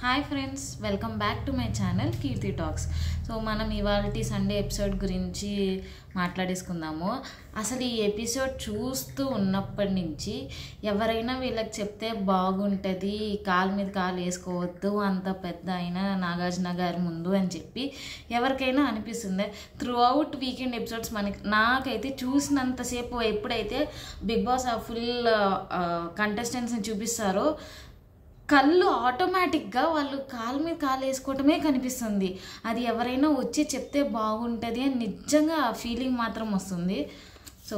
Hi friends, welcome back to my channel Keerthi talks. So మనం ఇవాల్టి Sunday episode గురించి మాట్లాడేసుకుందాము. అసలు ఈ ఎపిసోడ్ చూస్తూ ఉన్నప్పటి నుంచి ఎవరైనా వీళ్ళకి చెప్తే బాగుంటుంది, కాలు మీద కాలు వేసుకోవద్దు, అంత పెద్ద అయినా నాగార్జున గారి ముందు అని చెప్పి ఎవరికైనా అనిపిస్తుంది. త్రూ అవుట్ వీకెండ్ ఎపిసోడ్స్ నాకైతే చూసినంతసేపు ఎప్పుడైతే బిగ్ బాస్ ఫుల్ కంటెస్టెంట్స్ని చూపిస్తారో కళ్ళు ఆటోమేటిక్గా వాళ్ళు కాలు మీద కాలు వేసుకోవటమే కనిపిస్తుంది. అది ఎవరైనా వచ్చి చెప్తే బాగుంటుంది అని నిజంగా ఆ ఫీలింగ్ మాత్రం వస్తుంది. సో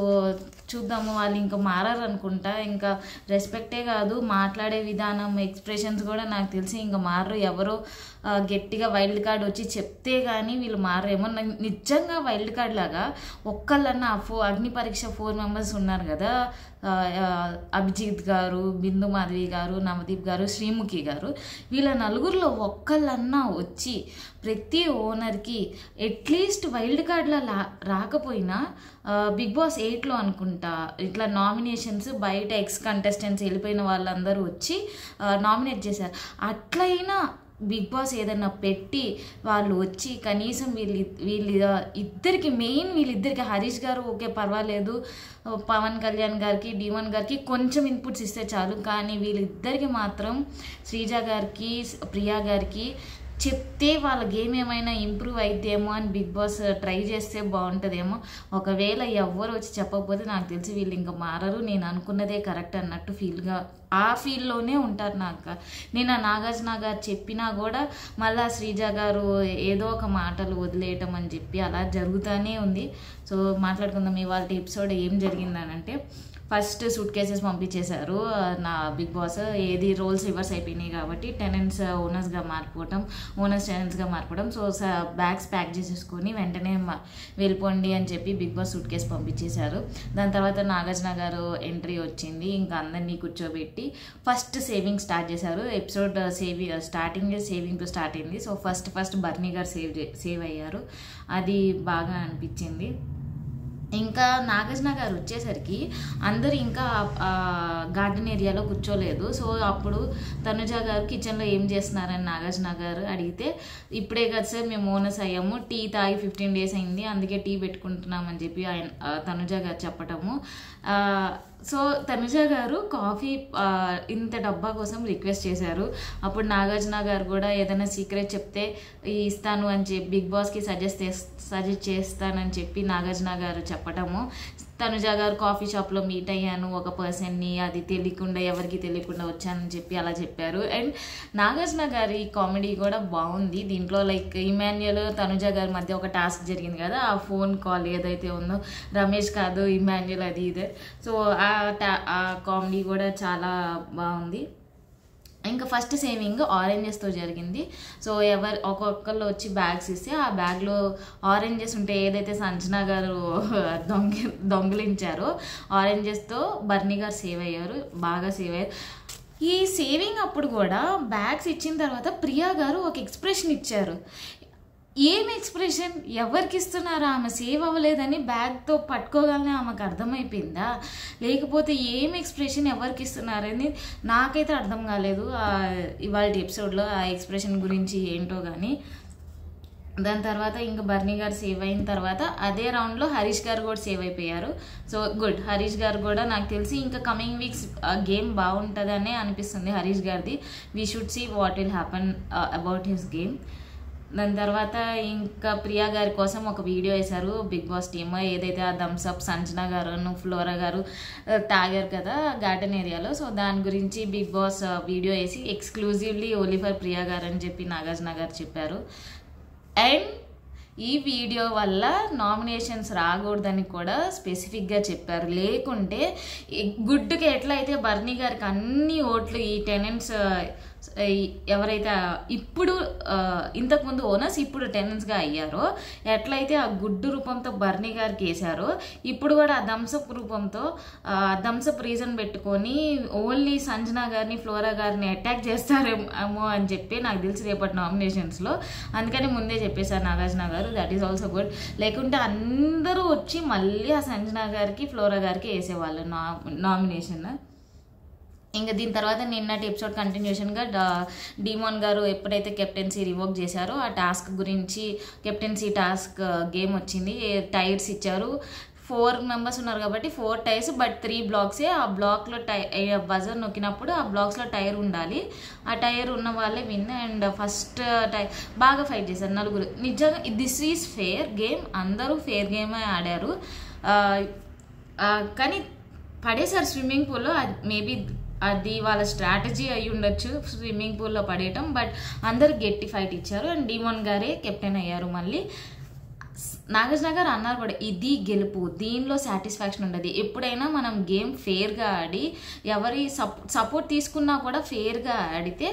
చూద్దాము, వాళ్ళు ఇంకా మారారు అనుకుంటా. ఇంకా రెస్పెక్టే కాదు, మాట్లాడే విధానం, ఎక్స్ప్రెషన్స్ కూడా నాకు తెలిసి ఇంకా మారరు. ఎవరో గట్టిగా వైల్డ్ కార్డ్ వచ్చి చెప్తే కానీ వీళ్ళు మారేమో. నిజంగా వైల్డ్ కార్డ్ లాగా ఒక్కళ్ళన్నా అగ్ని పరీక్ష 4 మెంబర్స్ ఉన్నారు కదా, అభిజిత్ గారు, బిందు మాధవి గారు, నవదీప్ గారు, శ్రీముఖి గారు, వీళ్ళ నలుగురిలో ఒక్కళ్ళన్నా వచ్చి ప్రతి ఓనర్కి అట్లీస్ట్ వైల్డ్ కార్డ్లో రాకపోయినా బిగ్ బాస్ 8లో అనుకుంటా ఇట్లా నామినేషన్స్ బయట ఎక్స్ కంటెస్టెంట్స్ వెళ్ళిపోయిన వాళ్ళందరూ వచ్చి నామినేట్ చేశారు. అట్లయినా బిగ్ బాస్ ఏదన్నా పెట్టి వాళ్ళు వచ్చి కనీసం వీళ్ళిద్దరికి మెయిన్ వీళ్ళిద్దరికి హరీష్ గారు ఓకే పర్వాలేదు, పవన్ కళ్యాణ్ గారికి, D1 గారికి కొంచెం ఇన్పుట్స్ ఇస్తే చాలు, కానీ వీళ్ళిద్దరికి మాత్రం శ్రీజ గారికి, ప్రియా గారికి చెప్తే వాళ్ళ గేమ్ ఏమైనా ఇంప్రూవ్ అయిద్దేమో అని బిగ్ బాస్ ట్రై చేస్తే బాగుంటుందేమో. ఒకవేళ ఎవ్వరు వచ్చి చెప్పకపోతే నాకు తెలిసి వీళ్ళు ఇంకా మారరు, నేను అనుకున్నదే కరెక్ట్ అన్నట్టు ఆ ఫీల్లోనే ఉంటారు. నేను నాగార్జున గారు చెప్పినా కూడా మళ్ళీ శ్రీజ గారు ఏదో ఒక మాటలు వదిలేయటం అని చెప్పి అలా జరుగుతూనే ఉంది. సో మాట్లాడుకుందాం ఇవాళ ఎపిసోడ్ ఏం జరిగిందనంటే, ఫస్ట్ సూట్ కేసెస్ పంపించేశారు నా బిగ్ బాస్. ఏది రోల్స్ రివర్స్ అయిపోయినాయి కాబట్టి టెనెంట్స్ ఓనర్స్గా మారిపోవటం, ఓనర్స్ టెనెంట్స్గా మారిపోవడం. సో బ్యాగ్స్ ప్యాక్ చేసేసుకొని వెంటనే వెళ్ళిపోండి అని చెప్పి బిగ్ బాస్ సూట్ కేసు పంపించేశారు. దాని తర్వాత నాగార్జున గారు ఎంట్రీ వచ్చింది, ఇంకా అందరినీ కూర్చోబెట్టి ఫస్ట్ సేవింగ్ స్టార్ట్ చేశారు. ఎపిసోడ్ సేవింగ్తో స్టార్ట్ అయింది. సో ఫస్ట్ బర్నీ గారు సేవ్ అయ్యారు, అది బాగా అనిపించింది. ఇంకా నాగార్జున గారు వచ్చేసరికి అందరు ఇంకా గార్డెన్ ఏరియాలో కూర్చోలేదు. సో అప్పుడు తనుజ గారు కిచెన్లో ఏం చేస్తున్నారని నాగార్జున గారు అడిగితే, ఇప్పుడే కదా సార్ మేము ఓనర్స్ అయ్యాము, టీ తాగి 15 days అయింది, అందుకే టీ పెట్టుకుంటున్నామని చెప్పి తనుజ గారు చెప్పటము. సో తనుజ గారు కాఫీ ఇంత డబ్బా కోసం రిక్వెస్ట్ చేశారు. అప్పుడు నాగార్జున గారు కూడా ఏదైనా సీక్రెట్ చెప్తే ఇస్తాను అని చెప్పి బిగ్ బాస్కి సజెస్ట్ చేస్తానని చెప్పి నాగార్జున గారు చెప్పటము. తనుజ గారు కాఫీ షాప్లో మీట్ అయ్యాను ఒక పర్సన్ని, అది ఎవరికి తెలియకుండా వచ్చానని చెప్పి అలా చెప్పారు. అండ్ నాగార్జున గారి కామెడీ కూడా బాగుంది దీంట్లో. లైక్ ఇమాన్యుయల్ తనుజ గారి మధ్య ఒక టాస్క్ జరిగింది కదా, ఆ ఫోన్ కాల్ ఏదైతే ఉందో, రమేష్ కాదు ఇమాన్యుయల్ అది ఇదే. సో ఆ కామెడీ కూడా చాలా బాగుంది. ఇంకా ఫస్ట్ సేవింగ్ ఆరెంజెస్తో జరిగింది. సో ఒక్కొక్కళ్ళు వచ్చి బ్యాగ్స్ ఇస్తే ఆ బ్యాగ్లో ఆరెంజెస్ ఉంటే ఏదైతే సంజన గారు దొంగిలించారో ఆరెంజెస్తో బర్నీ గారు సేవ్ అయ్యారు, బాగా సేవ్ అయ్యారు. ఈ సేవింగ్ అప్పుడు కూడా బ్యాగ్స్ ఇచ్చిన తర్వాత ప్రియా గారు ఒక ఎక్స్ప్రెషన్ ఇచ్చారు. ఏం ఎక్స్ప్రెషన్, ఎవరికి ఇస్తున్నారా? ఆమె సేవ్ అవ్వలేదని బ్యాగ్తో పట్టుకోగానే ఆమెకు అర్థమైపోయిందా, లేకపోతే ఏం ఎక్స్ప్రెషన్ ఎవరికి ఇస్తున్నారని నాకైతే అర్థం కాలేదు ఇవాళ ఎపిసోడ్లో. ఆ ఎక్స్ప్రెషన్ గురించి ఏంటో కానీ. దాని తర్వాత ఇంకా బర్నీ గారు సేవ్ అయిన తర్వాత అదే రౌండ్లో హరీష్ గారు కూడా సేవ్ అయిపోయారు. సో గుడ్, హరీష్ గారు కూడా నాకు తెలిసి ఇంకా కమింగ్ వీక్స్ గేమ్ బాగుంటుందనే అనిపిస్తుంది హరీష్ గారిది. We should see what will happen about his game. దాని తర్వాత ఇంకా ప్రియా గారి కోసం ఒక వీడియో వేశారు బిగ్ బాస్ టీమ్. ఏదైతే ఆ థమ్స్అప్ సంజన గారు, ఫ్లోరా గారు తాగారు కదా గార్డెన్ ఏరియాలో, సో దాని గురించి బిగ్ బాస్ వీడియో వేసి ఎక్స్క్లూజివ్లీ ఓన్లీ ఫర్ ప్రియా గారు అని చెప్పి నాగార్జున గారు చెప్పారు. అండ్ ఈ వీడియో వల్ల నామినేషన్స్ రాకూడదని కూడా స్పెసిఫిక్గా చెప్పారు. లేకుంటే గుడ్డుకి ఎట్లయితే బర్నీ గారికి అన్ని ఓట్లు ఈ టెనెంట్స్ ఎవరైతే ఇప్పుడు ఇంతకుముందు ఓనర్స్ ఇప్పుడు టెనెంట్స్గా అయ్యారో, ఎట్లయితే ఆ గుడ్డు రూపంతో బర్నీ గారికి వేశారో, ఇప్పుడు కూడా ఆ థమ్స్అప్ రూపంతో థమ్స్అప్ రీజన్ పెట్టుకొని ఓన్లీ సంజన గారిని, ఫ్లోరా గారిని అటాక్ చేస్తారేమో అని చెప్పి నాకు తెలిసి రేపటి నామినేషన్స్లో. అందుకని ముందే చెప్పేశారు నాగార్జున గారు. That is also good. లేకుంటే అందరూ వచ్చి మళ్ళీ ఆ సంజన గారికి, ఫ్లోరా గారికి వేసేవాళ్ళు నామినేషన్. ఇంకా దీని తర్వాత నిన్నటి ఎపిసోడ్ కంటిన్యూషన్గా డీమోన్ గారు ఎప్పుడైతే కెప్టెన్సీ రివోక్ చేశారో ఆ టాస్క్ గురించి కెప్టెన్సీ టాస్క్ గేమ్ వచ్చింది. టైర్స్ ఇచ్చారు. 4 మెంబర్స్ ఉన్నారు కాబట్టి 4 టైర్స్, బట్ 3 బ్లాక్సే. ఆ బ్లాక్లో బజర్ నొక్కినప్పుడు ఆ బ్లాక్స్లో టైర్ ఉండాలి. ఆ టైర్ ఉన్న వాళ్ళే విన్. అండ్ ఫస్ట్ టైర్ బాగా ఫైట్ చేశారు 4. నిజంగా దిస్ ఈజ్ ఫెయిర్ గేమ్, అందరూ ఫెయిర్ గేమే ఆడారు. కానీ పడేసారు స్విమ్మింగ్ పూల్లో. మేబీ అది వాళ్ళ స్ట్రాటజీ అయి ఉండొచ్చు స్విమ్మింగ్ పూల్లో పడేయటం, బట్ అందరు గట్టి ఫైట్ ఇచ్చారు. అండ్ డీమోన్ గారే కెప్టెన్ అయ్యారు. మళ్ళీ నాగార్జున గారు అన్నారు కూడా, ఇది గెలుపు, దీనిలో సాటిస్ఫాక్షన్ ఉండదు. ఎప్పుడైనా మనం గేమ్ ఫెయిర్గా ఆడి ఎవరి సపోర్ట్ తీసుకున్నా కూడా ఫెయిర్గా ఆడితే,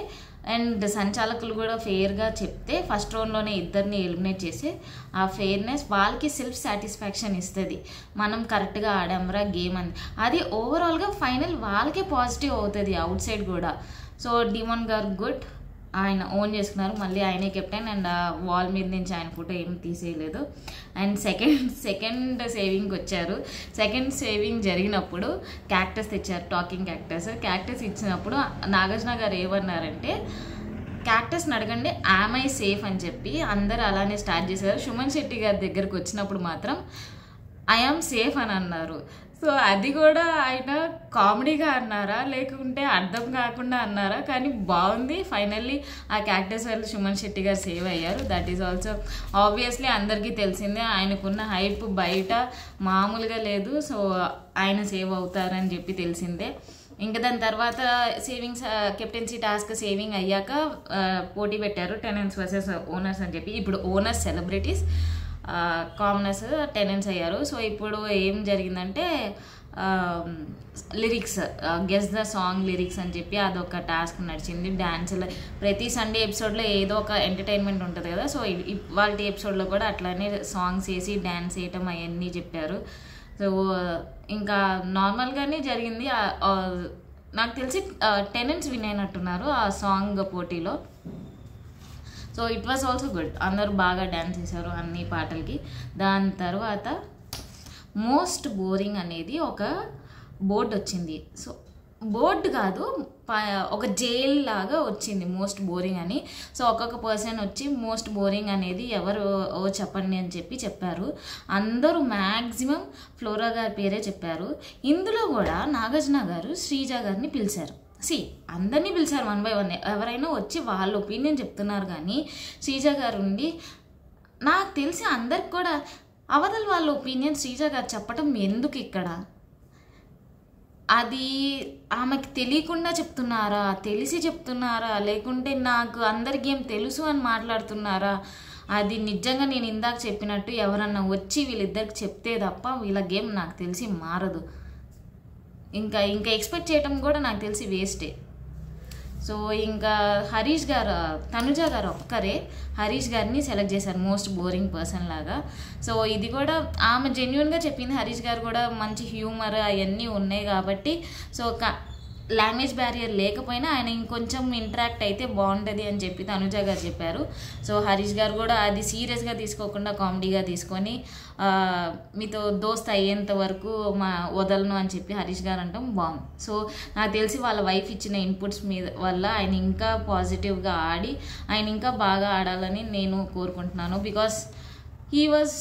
అండ్ సంచాలకులు కూడా ఫెయిర్గా చెప్తే ఫస్ట్ రౌండ్లోనే ఇద్దరిని ఎలిమినేట్ చేసి ఆ ఫెయిర్నెస్ వాళ్ళకి సెల్ఫ్ సాటిస్ఫాక్షన్ ఇస్తుంది. మనం కరెక్ట్గా ఆడామరా గేమ్ అని. అది ఓవరాల్గా ఫైనల్ వాళ్ళకే పాజిటివ్ అవుతుంది అవుట్ సైడ్ కూడా. సో డీమోన్ గారు గుడ్, ఆయన ఓన్ చేసుకున్నారు. మళ్ళీ ఆయనే కెప్టెన్. అండ్ ఆ వాల్ మీద నుంచి ఆయన ఫోటో ఏం తీసేయలేదు. అండ్ సెకండ్ సేవింగ్కి వచ్చారు. సెకండ్ సేవింగ్ జరిగినప్పుడు క్యాక్టస్ తెచ్చారు, టాకింగ్ క్యాక్టస్ ఇచ్చినప్పుడు నాగార్జున గారు ఏమన్నారంటే, క్యాక్టస్ని అడగండి యామ్ ఐ సేఫ్ అని చెప్పి అందరూ అలానే స్టార్ట్ చేశారు. సుమన్ శెట్టి గారి దగ్గరకు వచ్చినప్పుడు మాత్రం ఐ యామ్ సేఫ్ అని అన్నారు. సో అది కూడా ఆయన కామెడీగా అన్నారా లేకుంటే అర్థం కాకుండా అన్నారా, కానీ బాగుంది. ఫైనల్లీ ఆ క్యాక్టస్ వల్ల సుమన్ శెట్టి గారు సేవ్ అయ్యారు. దట్ ఈస్ ఆల్సో ఆబ్వియస్లీ అందరికీ తెలిసిందే, ఆయనకున్న హైప్ బయట మామూలుగా లేదు. సో ఆయన సేవ్ అవుతారని చెప్పి తెలిసిందే. ఇంకా దాని తర్వాత సేవింగ్స్ కెప్టెన్సీ టాస్క్ సేవింగ్ అయ్యాక పోటీ పెట్టారు, టెనెంట్స్ వర్సెస్ ఓనర్స్ అని చెప్పి. ఇప్పుడు ఓనర్స్ సెలబ్రిటీస్, కామనర్స్ టెనెంట్స్ అయ్యారు. సో ఇప్పుడు ఏం జరిగిందంటే lyrics, guess the song lyrics అని చెప్పి అదొక టాస్క్ నడిచింది. డ్యాన్సులు ప్రతి సండే ఎపిసోడ్లో ఏదో ఒక ఎంటర్టైన్మెంట్ ఉంటుంది కదా. సో వాళ్ళ ఎపిసోడ్లో కూడా అట్లానే సాంగ్స్ వేసి డ్యాన్స్ వేయటం అవన్నీ చెప్పారు. సో ఇంకా నార్మల్గానే జరిగింది. నాకు తెలిసి టెనెంట్స్ విన్ అయినట్టున్నారు ఆ సాంగ్ పోటీలో. So it was also good, అందరూ బాగా డ్యాన్స్ చేశారు అన్ని పాటలకి. దాని తర్వాత మోస్ట్ బోరింగ్ అనేది ఒక బోర్డు వచ్చింది. సో బోర్డు కాదు, ఒక జైల్ లాగా వచ్చింది మోస్ట్ బోరింగ్ అని. సో ఒక్కొక్క పర్సన్ వచ్చి మోస్ట్ బోరింగ్ అనేది ఎవరు చెప్పండి అని చెప్పి చెప్పారు. అందరూ మ్యాక్సిమం ఫ్లోరా గారి పేరే చెప్పారు. ఇందులో కూడా నాగార్జున గారు శ్రీజ గారిని పిలిచారు. అందరినీ పిలిచారు 1 by 1. ఎవరైనా వచ్చి వాళ్ళ ఒపీనియన్ చెప్తున్నారు, కానీ శ్రీజ గారు ఉండి నాకు తెలిసి అందరికి కూడా అవతల వాళ్ళ ఒపీనియన్ శ్రీజ గారు చెప్పటం ఎందుకు ఇక్కడ? అది ఆమెకి తెలియకుండా చెప్తున్నారా, తెలిసి చెప్తున్నారా, లేకుంటే నాకు అందరికి ఏం తెలుసు అని మాట్లాడుతున్నారా? అది నిజంగా నేను ఇందాక చెప్పినట్టు ఎవరన్నా వచ్చి వీళ్ళిద్దరికి చెప్తే తప్ప వీళ్ళ గేమ్ నాకు తెలిసి మారదు. ఇంకా ఎక్స్పెక్ట్ చేయటం కూడా నాకు తెలిసి వేస్టే. సో ఇంకా హరీష్ గారు, తనుజ గారు ఒక్కరే హరీష్ గారిని సెలెక్ట్ చేశారు మోస్ట్ బోరింగ్ పర్సన్ లాగా. సో ఇది కూడా ఆమె జెన్యున్గా చెప్పింది. హరీష్ గారు కూడా మంచి హ్యూమర్ అవన్నీ ఉన్నాయి కాబట్టి, సో లాంగ్వేజ్ బ్యారియర్ లేకపోయినా ఆయన ఇంకొంచెం ఇంటరాక్ట్ అయితే బాగుంటుంది అని చెప్పి తనుజ గారు చెప్పారు. సో హరీష్ గారు కూడా అది సీరియస్గా తీసుకోకుండా కామెడీగా తీసుకొని మీతో దోస్త్ అయ్యేంత వరకు వదలను అని చెప్పి హరీష్ గారు అంటాం బాగుంది. సో నాకు తెలిసి వాళ్ళ వైఫ్ ఇచ్చిన ఇన్పుట్స్ మీద వల్ల ఆయన ఇంకా పాజిటివ్గా ఆడి ఆయన ఇంకా బాగా ఆడాలని నేను కోరుకుంటున్నాను. Because he was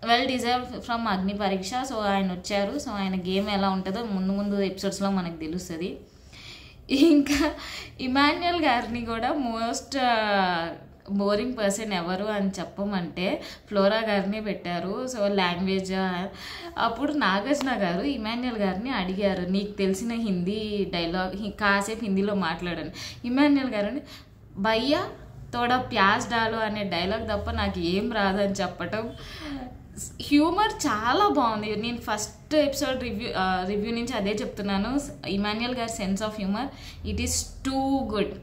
well deserve from అగ్ని పరీక్ష. సో ఆయన వచ్చారు. సో ఆయన గేమ్ ఎలా ఉంటుందో ముందు ఎపిసోడ్స్లో మనకు తెలుస్తుంది. ఇంకా ఇమాన్యుయల్ గారిని కూడా మోస్ట్ బోరింగ్ పర్సన్ ఎవరు అని చెప్పమంటే ఫ్లోరా గారిని పెట్టారు. సో లాంగ్వేజ్ అప్పుడు నాగార్జున గారు ఇమాన్యుయల్ గారిని అడిగారు, నీకు తెలిసిన హిందీ డైలాగ్ కాసేపు హిందీలో మాట్లాడాను. ఇమాన్యుయల్ గారిని భయ్యా తోడా ప్యాజ్ డాలో అనే డైలాగ్ తప్ప నాకు ఏం రాదని చెప్పటం. హ్యూమర్ చాలా బాగుంది. నేను ఫస్ట్ ఎపిసోడ్ రివ్యూ నుంచి అదే చెప్తున్నాను. ఇమాన్యుయల్ గారి sense of humour it is too good.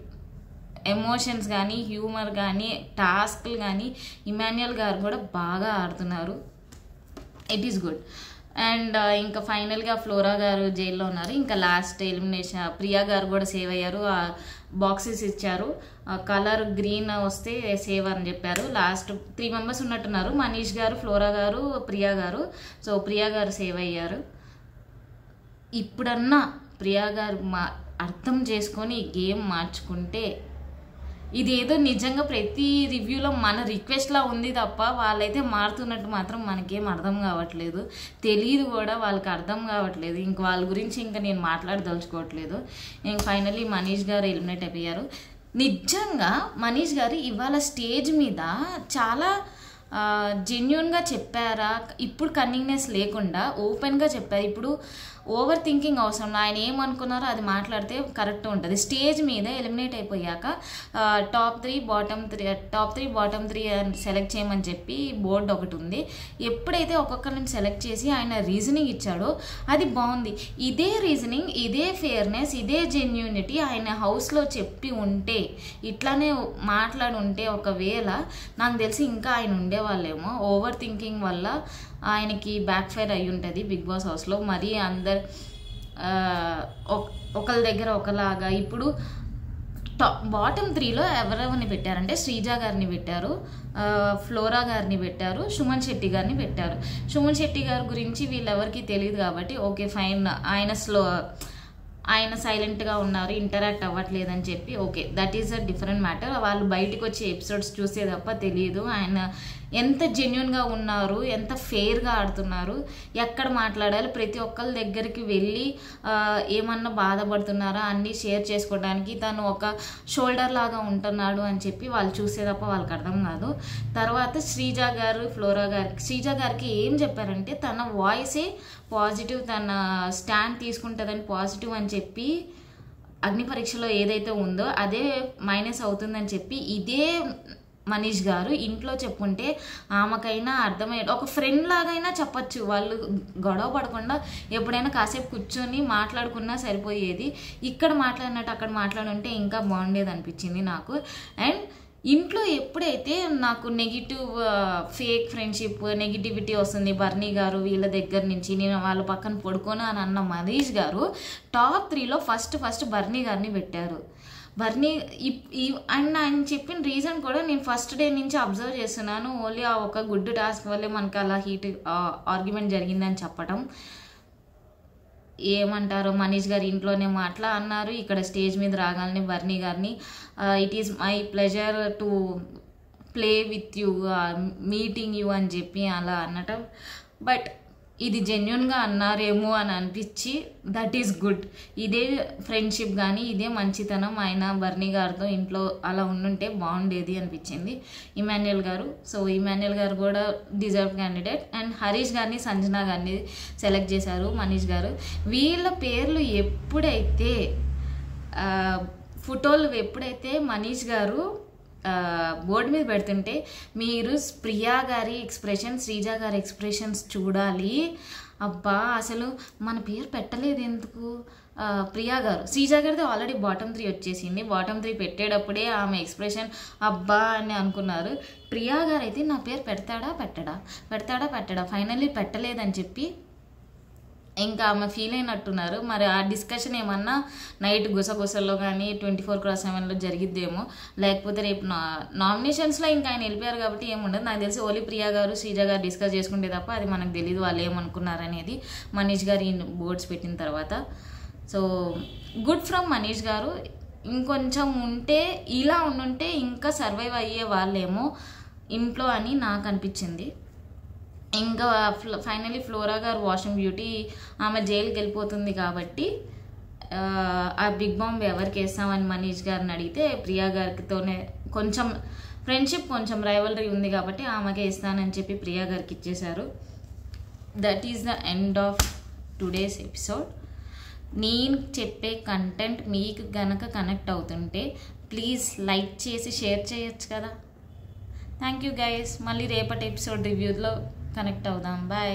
Emotions కానీ హ్యూమర్ కానీ టాస్క్లు కానీ ఇమాన్యుయల్ గారు కూడా బాగా ఆడుతున్నారు. It is good. అండ్ ఇంకా ఫైనల్గా ఫ్లోరా గారు జైల్లో ఉన్నారు. ఇంకా లాస్ట్ ఎలిమినేషన్ ప్రియా గారు కూడా సేవ్ అయ్యారు. బాక్సెస్ ఇచ్చారు, కలర్ గ్రీన్ వస్తే సేవ్ అని చెప్పారు. లాస్ట్ 3 మెంబర్స్ ఉన్నట్టున్నారు, మనీష్ గారు, ఫ్లోరా గారు, ప్రియా గారు. సో ప్రియా గారు సేవ్ అయ్యారు. ఇప్పుడన్నా ప్రియా గారు అర్థం చేసుకొని ఈ గేమ్ మార్చుకుంటే, ఇదేదో నిజంగా ప్రతి రివ్యూలో మన రిక్వెస్ట్లా ఉంది తప్ప వాళ్ళైతే మారుతున్నట్టు మాత్రం మనకేం అర్థం కావట్లేదు, తెలియదు కూడా, వాళ్ళకి అర్థం కావట్లేదు. ఇంక వాళ్ళ గురించి ఇంకా నేను మాట్లాడదలుచుకోవట్లేదు. ఇంక ఫైనల్లీ మనీష్ గారు ఎలిమినేట్ అయిపోయారు. నిజంగా మనీష్ గారు ఇవాళ స్టేజ్ మీద చాలా జెన్యున్గా చెప్పారా, ఇప్పుడు కన్నింగ్నెస్ లేకుండా ఓపెన్గా చెప్పారు. ఇప్పుడు ఓవర్ థింకింగ్ అవసరం, ఆయన ఏమనుకున్నారో అది మాట్లాడితే కరెక్ట్ ఉంటుంది. స్టేజ్ మీద ఎలిమినేట్ అయిపోయాక టాప్ 3 బాటమ్ 3 సెలెక్ట్ చేయమని చెప్పి బోర్డు ఒకటి ఉంది. ఎప్పుడైతే ఒక్కొక్కరిని సెలెక్ట్ చేసి ఆయన రీజనింగ్ ఇచ్చాడో అది బాగుంది. ఇదే రీజనింగ్, ఇదే ఫెయిర్నెస్, ఇదే జెన్యూనిటీ ఆయన హౌస్లో చెప్పి ఉంటే, ఇట్లానే మాట్లాడి ఉంటే ఒకవేళ నాకు తెలిసి ఇంకా ఆయన ఉండేవాళ్ళేమో. ఓవర్ థింకింగ్ వల్ల ఆయనకి బ్యాక్ ఫైర్ అయ్యి ఉంటుంది బిగ్ బాస్ హౌస్లో. మరీ అందరు ఒకళ్ళ దగ్గర ఒకలాగా. ఇప్పుడు బాటమ్ 3లో ఎవరెవరిని పెట్టారంటే శ్రీజ గారిని పెట్టారు, ఫ్లోరా గారిని పెట్టారు, సుమన్ శెట్టి గారిని పెట్టారు. సుమన్ శెట్టి గారి గురించి వీళ్ళెవరికి తెలియదు కాబట్టి ఓకే ఫైన్, ఆయన సైలెంట్గా ఉన్నారు, ఇంటరాక్ట్ అవ్వట్లేదని చెప్పి okay, that is a different matter. వాళ్ళు బయటకు వచ్చే ఎపిసోడ్స్ చూస్తే తప్ప తెలియదు ఆయన ఎంత జెన్యున్గా ఉన్నారు, ఎంత ఫెయిర్గా ఆడుతున్నారు, ఎక్కడ మాట్లాడాలి, ప్రతి ఒక్కరి దగ్గరికి వెళ్ళి ఏమన్నా బాధపడుతున్నారా అన్నీ షేర్ చేసుకోవడానికి తను ఒక షోల్డర్ లాగా ఉంటున్నాడు అని చెప్పి వాళ్ళు చూస్తే తప్ప వాళ్ళకి అర్థం కాదు. తర్వాత శ్రీజ గారికి ఏం చెప్పారంటే తన వాయిసే పాజిటివ్, తన స్టాండ్ తీసుకుంటుందని పాజిటివ్ అని చెప్పి అగ్ని పరీక్షలో ఏదైతే ఉందో అదే మైనస్ అవుతుందని చెప్పి ఇదే మనీష్ గారు ఇంట్లో చెప్పుంటే ఆమెకైనా అర్థమయ్యేది. ఒక ఫ్రెండ్ లాగైనా చెప్పచ్చు, వాళ్ళు గొడవ పడకుండా ఎప్పుడైనా కాసేపు కూర్చొని మాట్లాడుకున్నా సరిపోయేది. ఇక్కడ మాట్లాడినట్టు అక్కడ మాట్లాడుంటే ఇంకా బాగుండేది అనిపించింది నాకు. అండ్ ఇంట్లో ఎప్పుడైతే నాకు నెగిటివ్ ఫేక్ ఫ్రెండ్షిప్ నెగిటివిటీ వస్తుంది బర్నీ గారు వీళ్ళ దగ్గర నుంచి, నేను వాళ్ళ పక్కన పడుకోను అని అన్న మనీష్ గారు టాప్ 3లో ఫస్ట్ బర్నీ గారిని పెట్టారు. బర్నీ అండ్ ఆయన చెప్పిన రీజన్ కూడా నేను ఫస్ట్ డే నుంచి అబ్జర్వ్ చేస్తున్నాను. ఓన్లీ ఆ ఒక గుడ్ టాస్క్ వల్లే మనకి అలా హీట్ ఆర్గ్యుమెంట్ జరిగిందని చెప్పటం. ఏమంటారు, మనీష్ గారు ఇంట్లోనే మాట్లా అన్నారు, ఇక్కడ స్టేజ్ మీద రాగానే బర్నీ గారిని it is my pleasure to play with you, meeting you అని చెప్పి అలా అనటం. బట్ ఇది జెన్యున్గా అన్నారేమో అని అనిపించి దట్ ఈస్ గుడ్. ఇదే ఫ్రెండ్షిప్ కానీ ఇదే మంచితనం ఆయన బర్నీ గారితో ఇంట్లో అలా ఉండుంటే బాగుండేది అనిపించింది ఇమాన్యుయల్ గారు. సో ఇమాన్యుయల్ గారు కూడా డిజర్వ్ క్యాండిడేట్. అండ్ హరీష్ గారిని సంజనా గారిని సెలెక్ట్ చేశారు మనీష్ గారు. వీళ్ళ పేర్లు ఎప్పుడైతే ఫోటోలు ఎప్పుడైతే మనీష్ గారు బోర్డు మీద పెడుతుంటే మీరు ప్రియా గారి ఎక్స్ప్రెషన్ శ్రీజ గారి ఎక్స్ప్రెషన్స్ చూడాలి. అబ్బా అసలు మన పేరు పెట్టలేదు ఎందుకు, ప్రియా గారు శ్రీజ గారిది ఆల్రెడీ బాటమ్ 3 వచ్చేసింది. బాటమ్ 3 పెట్టేటప్పుడే ఆమె ఎక్స్ప్రెషన్ అబ్బా అని అనుకున్నారు. ప్రియా గారు అయితే నా పేరు పెడతాడా ఫైనల్లీ పెట్టలేదని చెప్పి ఇంకా ఆమె ఫీల్ అయినట్టున్నారు. మరి ఆ డిస్కషన్ ఏమన్నా నైట్ గుసగుసల్లో కానీ 24/7లో జరిగిద్దేమో, లేకపోతే రేపు నామినేషన్స్లో ఇంకా ఆయన వెళ్ళిపోయారు కాబట్టి ఏముండదు. నాకు తెలిసి ఓన్లీ ప్రియా గారు శ్రీజ గారు డిస్కస్ చేసుకుంటే తప్ప అది మనకు తెలియదు వాళ్ళు ఏమనుకున్నారనేది మనీష్ గారు ఈ బోర్డ్స్ పెట్టిన తర్వాత. సో గుడ్ ఫ్రమ్ మనీష్ గారు. ఇంకొంచెం ఉంటే ఇలా ఉండుంటే ఇంకా సర్వైవ్ అయ్యే వాళ్ళేమో ఇంట్లో అని నాకు అనిపించింది. ఇంకా ఫైనలీ ఫ్లోరా గారు వాషింగ్ బ్యూటీ ఆమె జైలుకి వెళ్ళిపోతుంది కాబట్టి ఆ బిగ్ బాంబ్ ఎవరికి వేస్తామని మనీష్ గారిని అడిగితే ప్రియా గారితోనే కొంచెం ఫ్రెండ్షిప్ కొంచెం రైవలరీ ఉంది కాబట్టి ఆమెకే ఇస్తానని చెప్పి ప్రియా గారికి ఇచ్చేశారు. That is the end of today's episode. నేను చెప్పే కంటెంట్ మీకు గనక కనెక్ట్ అవుతుంటే ప్లీజ్ లైక్ చేసి షేర్ చేయొచ్చు కదా. Thank you guys. మళ్ళీ రేపటి ఎపిసోడ్ రివ్యూలో కనెక్ట్ అవుదాం. బాయ్.